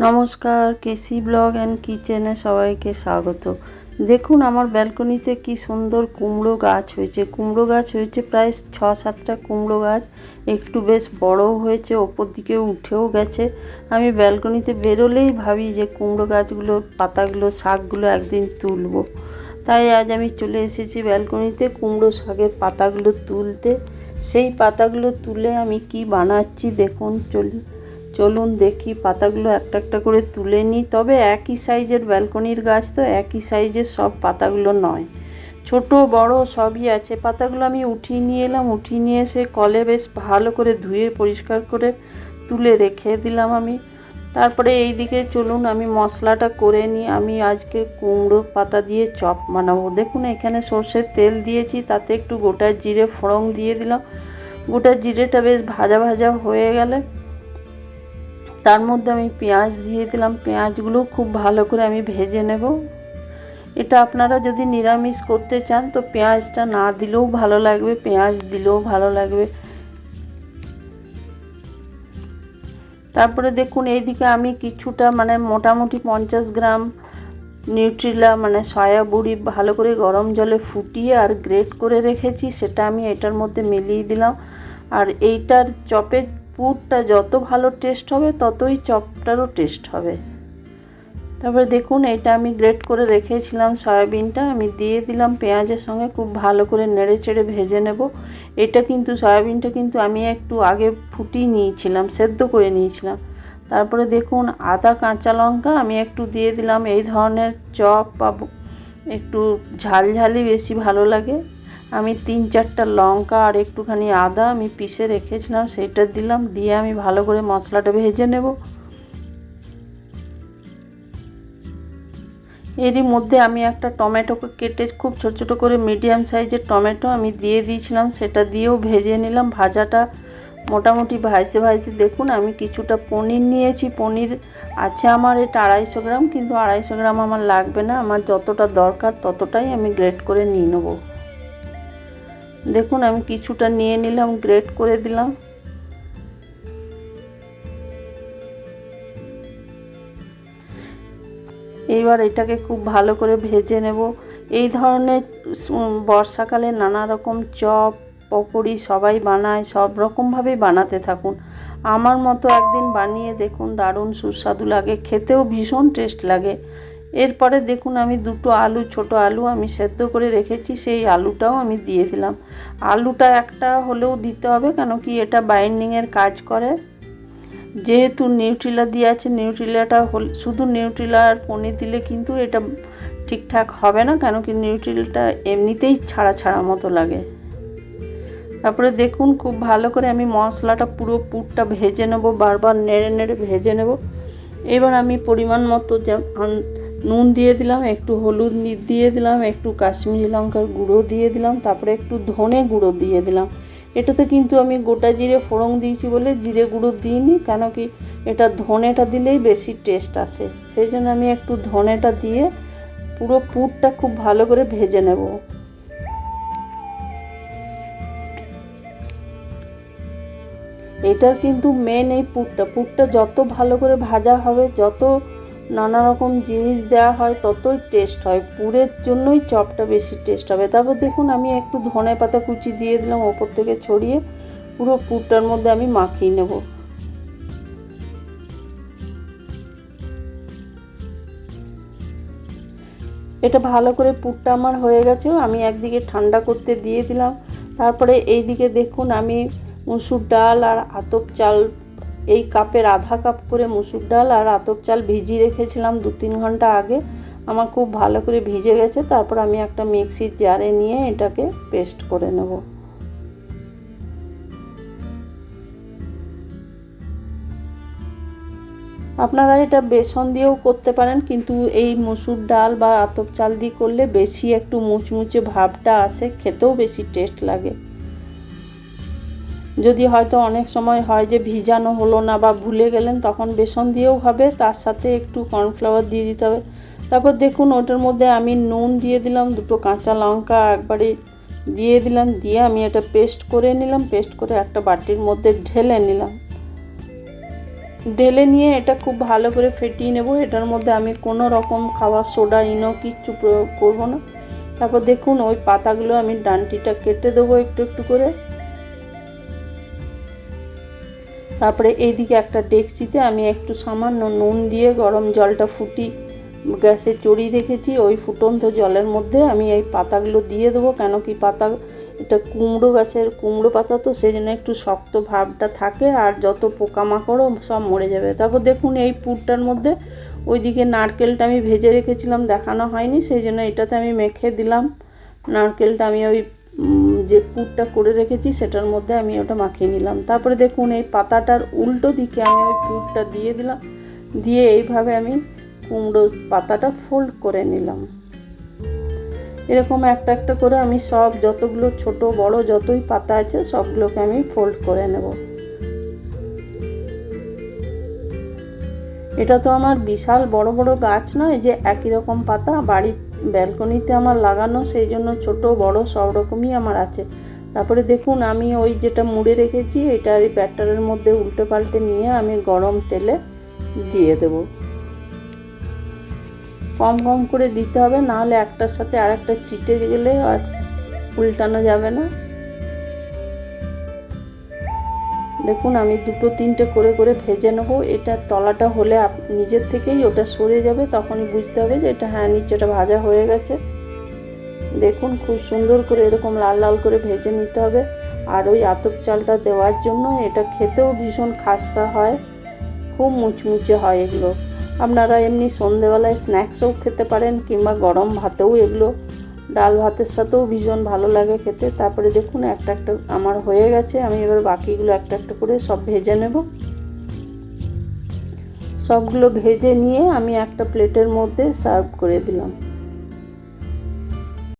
নমস্কার, কেসি blog and কিচেনে সবাইকে স্বাগত। দেখুন আমার ব্যালকনিতে কি সুন্দর কুমড়ো গাছ হয়েছে। কুমড়ো গাছ হয়েছে প্রায় 6-7টা কুমড়ো গাছ, একটু বেশ বড়ও হয়েছে, ওপর দিকে উঠেও গেছে। আমি ব্যালকনিতে বেরোলেই ভাবি যে কুমড়ো গাছগুলোর পাতাগুলো শাকগুলো একদিন তুলবো। তাই আজ আমি চলে এসেছি ব্যালকনিতে কুমড়ো শাকের পাতাগুলো তুলতে। সেই পাতাগুলো তুলে আমি কি বানাচ্ছি দেখুন, চলুন দেখি। পাতাগুলো একটা একটা করে তুলে নিই। তবে একই সাইজের ব্যালকনির গাছ তো একই সাইজের সব পাতাগুলো নয়, ছোট বড় সবই আছে। পাতাগুলো আমি উঠিয়ে নিয়ে এলাম, উঠিয়ে নিয়ে এসে কলে বেশ ভালো করে ধুয়ে পরিষ্কার করে তুলে রেখে দিলাম আমি। তারপরে এই দিকে চলুন আমি মশলাটা করে নিই। আমি আজকে কুমড়ো পাতা দিয়ে চপ বানাবো। দেখুন এখানে সর্ষের তেল দিয়েছি, তাতে একটু গোটা জিরে ফোড়ন দিয়ে দিলাম। গোটা জিরেটা বেশ ভাজা ভাজা হয়ে গেলে তার মধ্যে আমি পেঁয়াজ দিয়ে দিলাম। পেঁয়াজগুলো খুব ভালো করে আমি ভেজে নেব। এটা আপনারা যদি নিরামিষ করতে চান তো পেঁয়াজটা না দিলেও ভালো লাগবে, পেঁয়াজ দিলেও ভালো লাগবে। তারপরে দেখুন এইদিকে আমি কিছুটা মোটামুটি 50 গ্রাম নিউট্রিলা সয়া বড়ি ভালো করে গরম জলে ফুটিয়ে আর গ্রেট করে রেখেছি, সেটা আমি এটার মধ্যে মিলিয়ে দিলাম। আর এইটার চপের পুরটা যত ভালো টেস্ট হবে ততই চপটারও টেস্ট হবে। তারপরে দেখুন এটা আমি গ্রেট করে রেখেছিলাম সয়াবিনটা আমি দিয়ে দিলাম পেঁয়াজের সঙ্গে, খুব ভালো করে নেড়ে চেড়ে ভেজে নেব। এটা কিন্তু সয়াবিনটা কিন্তু আমি একটু আগে ফুটিয়ে নিয়েছিলাম, সেদ্ধ করে নিয়েছিলাম। তারপরে দেখুন আদা কাঁচা লঙ্কা আমি একটু দিয়ে দিলাম। এই ধরনের চপ বা একটু ঝালঝালি বেশি ভালো লাগে। আমি 3-4টা লঙ্কা আর একটুখানি আদা আমি পিষে রেখেছিলাম সেটা দিলাম, দিয়ে আমি ভালো করে মশলাটা ভেজে নেব। এরই মধ্যে আমি একটা টমেটোকে কেটে খুব ছোট ছোট করে মিডিয়াম সাইজের টমেটো আমি দিয়ে দিয়েছিলাম, সেটা দিয়েও ভেজে নিলাম। ভাজাটা মোটামুটি ভাজতে ভাজতে দেখুন আমি কিছুটা পনির নিয়েছি। পনির আছে আমার এটা 250 গ্রাম, কিন্তু 250 গ্রাম আমার লাগবে না, আমার যতটা দরকার ততটাই আমি গ্রেট করে নিয়ে নেব। দেখুন আমি কিছুটা নিয়ে নিলাম, গ্রেট করে দিলাম। এইবার এটাকে খুব ভালো করে ভেজে নেব। এই ধরনের বর্ষাকালে নানা রকম চপ পকোড়ি সবাই বানায়, সব রকমভাবেই বানাতে থাকুন। আমার মতো একদিন বানিয়ে দেখুন, দারুণ সুস্বাদু লাগে, খেতেও ভীষণ টেস্ট লাগে। এরপরে দেখুন আমি 2টো আলু, ছোট আলু আমি সেদ্ধ করে রেখেছি, সেই আলুটাও আমি দিয়ে দিলাম। আলুটা একটা হলেও দিতে হবে, কেন কি এটা বাইন্ডিংয়ের কাজ করে। যেহেতু নিউট্রিলা দিয়ে আছে, নিউট্রিলাটা শুধু নিউট্রিলা আর পনির দিলে কিন্তু এটা ঠিকঠাক হবে না, কেন কি নিউট্রিলাটা এমনিতেই ছাড়া ছাড়া মতো লাগে। তারপরে দেখুন খুব ভালো করে আমি মশলাটা পুরো পুরটা ভেজে নেব, বারবার নেড়ে নেড়ে ভেজে নেব। এবার আমি পরিমাণ মতো নুন দিয়ে দিলাম, একটু হলুদ দিয়ে দিলাম, একটু কাশ্মীরি লঙ্কার গুঁড়ো দিয়ে দিলাম, তারপরে একটু ধনে গুঁড়ো দিয়ে দিলাম। এটাতে কিন্তু আমি গোটা জিরে ফোড়ন দিয়েছি বলে জিরে গুঁড়ো দিইনি, কেন কি এটা ধনেটা দিলেই বেশি টেস্ট আসে, সেই জন্য আমি একটু ধনেটা দিয়ে পুরো পুরটা খুব ভালো করে ভেজে নেব। এটার কিন্তু মেন এই পুরটা যত ভালো করে ভাজা হবে, যত নানা রকম জিনিস দেওয়া হয় ততই টেস্ট হয়, পুরের জন্যই চপটা বেশি টেস্ট হবে। তারপর দেখুন আমি একটু ধনে পাতা কুচি দিয়ে দিলাম ওপর থেকে ছড়িয়ে, পুরো পুরটার মধ্যে আমি মাখিয়ে নেব। এটা ভালো করে পুরটা আমার হয়ে গেছে, আমি একদিকে ঠান্ডা করতে দিয়ে দিলাম। তারপরে এই দিকে দেখুন আমি মুসুর ডাল আর আতপ চাল, এই কাপের আধা কাপ করে মুসুর ডাল আর আতপ চাল ভিজিয়ে রেখেছিলাম 2-3 ঘন্টা আগে, আমার খুব ভালো করে ভিজে গেছে। তারপর আমি একটা মিক্সির জারে নিয়ে এটাকে পেস্ট করে নেব। আপনারা এটা বেসন দিয়েও করতে পারেন, কিন্তু এই মসুর ডাল বা আতপ চাল দিয়ে করলে বেশি একটু মুচমুচে ভাবটা আসে, খেতেও বেশি টেস্ট লাগে। যদি হয়তো অনেক সময় হয় যে ভিজানো হলো না বা ভুলে গেলেন, তখন বেসন দিয়েও হবে, তার সাথে একটু কর্নফ্লাওয়ার দিয়ে দিতে হবে। তারপর দেখুন ওটার মধ্যে আমি নুন দিয়ে দিলাম, 2টো কাঁচা লঙ্কা একবারে দিয়ে দিলাম, দিয়ে আমি এটা পেস্ট করে নিলাম, পেস্ট করে একটা বাটির মধ্যে ঢেলে নিলাম। ঢেলে নিয়ে এটা খুব ভালো করে ফেটিয়ে নেব। এটার মধ্যে আমি কোনো রকম খাবার সোডা ইনো কিচ্ছু প্রয়োগ করব না। তারপর দেখুন ওই পাতাগুলো আমি ডান্টিটা কেটে দেবো একটু একটু করে। তারপরে এইদিকে একটা ডেকচিতে আমি একটু সামান্য নুন দিয়ে গরম জলটা গ্যাসে চড়িয়ে রেখেছি। ওই ফুটন্ত জলের মধ্যে আমি এই পাতাগুলো দিয়ে দেবো। কেন কি এটা কুমড়ো গাছের কুমড়ো পাতা, তো সেই জন্য একটু শক্ত ভাবটা থাকে, আর যত পোকামাকড়ও সব মরে যাবে। তারপর দেখুন এই পুরটার মধ্যে ওইদিকে নারকেলটা আমি ভেজে রেখেছিলাম, দেখানো হয়নি, সেই জন্য এটাতে আমি মেখে দিলাম। নারকেলটা আমি ওই যে পুরটা করে রেখেছি সেটার মধ্যে আমি ওটা মাখিয়ে নিলাম। তারপরে দেখুন এই পাতাটার উল্টো দিকে আমি ওই পুরটা দিয়ে দিলাম, দিয়ে এইভাবে আমি কুমড়ো পাতাটা ফোল্ড করে নিলাম। এরকম একটা একটা করে আমি সব যতগুলো ছোট বড় যতই পাতা আছে সবগুলোকে আমি ফোল্ড করে নেব। এটা তো আমার বিশাল বড় বড় গাছ নয় যে একই রকম পাতা, বাড়ির ব্যালকনিতে আমার লাগানো, সেই জন্য ছোট বড় সব রকমই আমার আছে। তারপরে দেখুন আমি ওই যেটা মুড়ে রেখেছি এটা এই ব্যাটারের মধ্যে উল্টে পাল্টে নিয়ে আমি গরম তেলে দিয়ে দেব। কম কম করে দিতে হবে, নাহলে একটার সাথে আরেকটা চিটে গেলে আর উল্টানো যাবে না। দেখুন আমি দুটো তিনটে করে করে ভেজে নেবো। এটা তলাটা হলে নিজের থেকেই ওটা সরে যাবে, তখনই বুঝতে হবে যে এটা হ্যাঁ নিচেটা ভাজা হয়ে গেছে। দেখুন খুব সুন্দর করে এরকম লাল লাল করে ভেজে নিতে হবে। আর ওই আতপ চালটা দেওয়ার জন্য এটা খেতেও ভীষণ খাস্তা হয়, খুব মুচমুচে হয় এগুলো। আপনারা এমনি সন্ধেবেলায় স্ন্যাক্সও খেতে পারেন, কিংবা গরম ভাতেও এগুলো ডাল ভাতের সাথেও ভীষণ ভালো লাগে খেতে। তারপরে দেখুন একটা একটা আমার হয়ে গেছে, আমি এবার বাকিগুলো একটা একটা করে সব ভেজে নেব। সবগুলো ভেজে নিয়ে আমি একটা প্লেটের মধ্যে সার্ভ করে দিলাম।